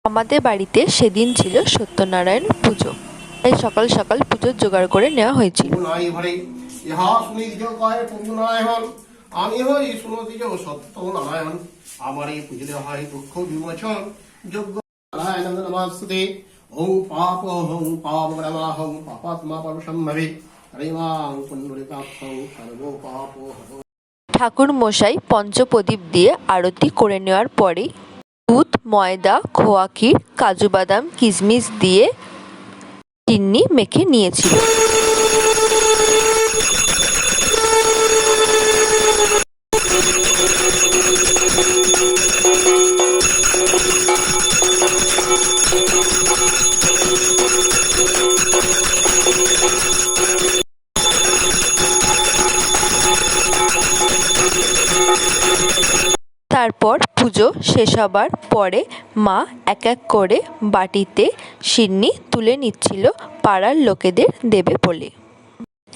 আমাদের বাড়িতে সেদিন ছিল সত্যনারায়ণ পুজো, তাই সকাল সকাল পুজোর জোগাড় করে নেওয়া হয়েছিল। আমি হই সুনতিজ সত্যনারায়ণ, আমার এই পুজোতে হয় দুঃখ বিমোচন যোগ্য নারায়ণ নমস্তে। ওং পাপ হং পাপ রমাহং পাপাত্মা পরশম্ভবে হরিমাং পুণ্ডরিকাক্ষং সর্বো পাপ। ঠাকুর মশাই পঞ্চপ্রদীপ দিয়ে আরতি করে নেওয়ার পরে দুধ, ময়দা, খোয়া ক্ষীর, কাজু বাদাম, কিশমিশ দিয়ে চিনি মেখে নিয়েছিল। তারপর পুজো শেষ হবার পরে মা এক এক করে বাটিতে সিন্নি তুলে নিচ্ছিল পাড়ার লোকেদের দেবে বলে।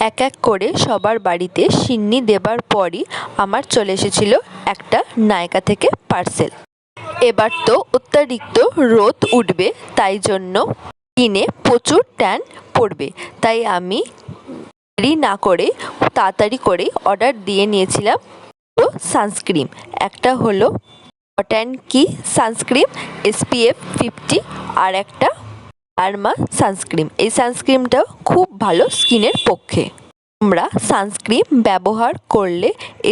এক এক করে সবার বাড়িতে সিন্নি দেবার পরই আমার চলে এসেছিল একটা নায়কা থেকে পার্সেল। এবার তো অতিরিক্ত রোদ উঠবে, তাই জন্য কিনে প্রচুর ট্যান পড়বে, তাই আমি দেরি না করে তাড়াতাড়ি করে অর্ডার দিয়ে নিয়েছিলাম সানস্ক্রিন। একটা হলো হট অ্যান্ড কি সানস্ক্রিন SPF 50 আর একটা ডার্মা সানস্ক্রিন। এই সানস্ক্রিনটাও খুব ভালো স্কিনের পক্ষে। তোমরা সানস্ক্রিন ব্যবহার করলে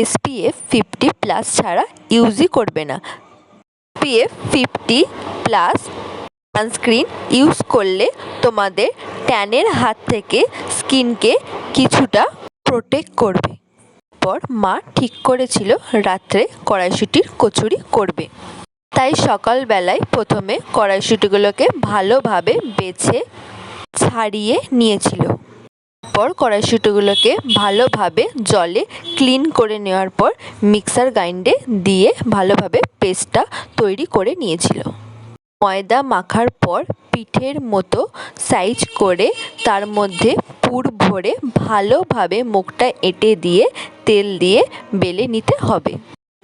SPF 50+ ছাড়া ইউজই করবে না। SPF 50+ সানস্ক্রিন ইউজ করলে তোমাদের ট্যানের হাত থেকে স্কিনকে কিছুটা প্রোটেক্ট করবে। পর মা ঠিক করেছিল রাত্রে কড়াইশুঁটির কচুরি করবে, তাই সকালবেলায় প্রথমে কড়াইশুঁটিগুলোকে ভালোভাবে বেছে ছাড়িয়ে নিয়েছিল। তারপর কড়াইশুঁটিগুলোকে ভালোভাবে জলে ক্লিন করে নেওয়ার পর মিক্সার গ্রাইন্ডে দিয়ে ভালোভাবে পেস্টটা তৈরি করে নিয়েছিল। ময়দা মাখার পর পিঠের মতো সাইজ করে তার মধ্যে পুর ভরে ভালোভাবে মুখটা এঁটে দিয়ে তেল দিয়ে বেলে নিতে হবে।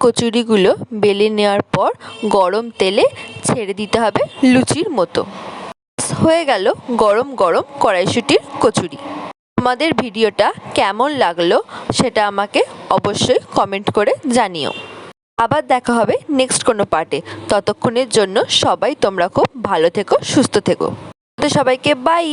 কচুরিগুলো বেলে নেওয়ার পর গরম তেলে ছেড়ে দিতে হবে লুচির মতো। হয়ে গেল গরম গরম কড়াইশুঁটির কচুরি। তোমাদের ভিডিওটা কেমন লাগলো সেটা আমাকে অবশ্যই কমেন্ট করে জানিও। আবার দেখা হবে নেক্সট কোনো পার্টে। ততক্ষণের জন্য সবাই তোমরা খুব ভালো থেকো, সুস্থ থেকো। তো সবাইকে বাই।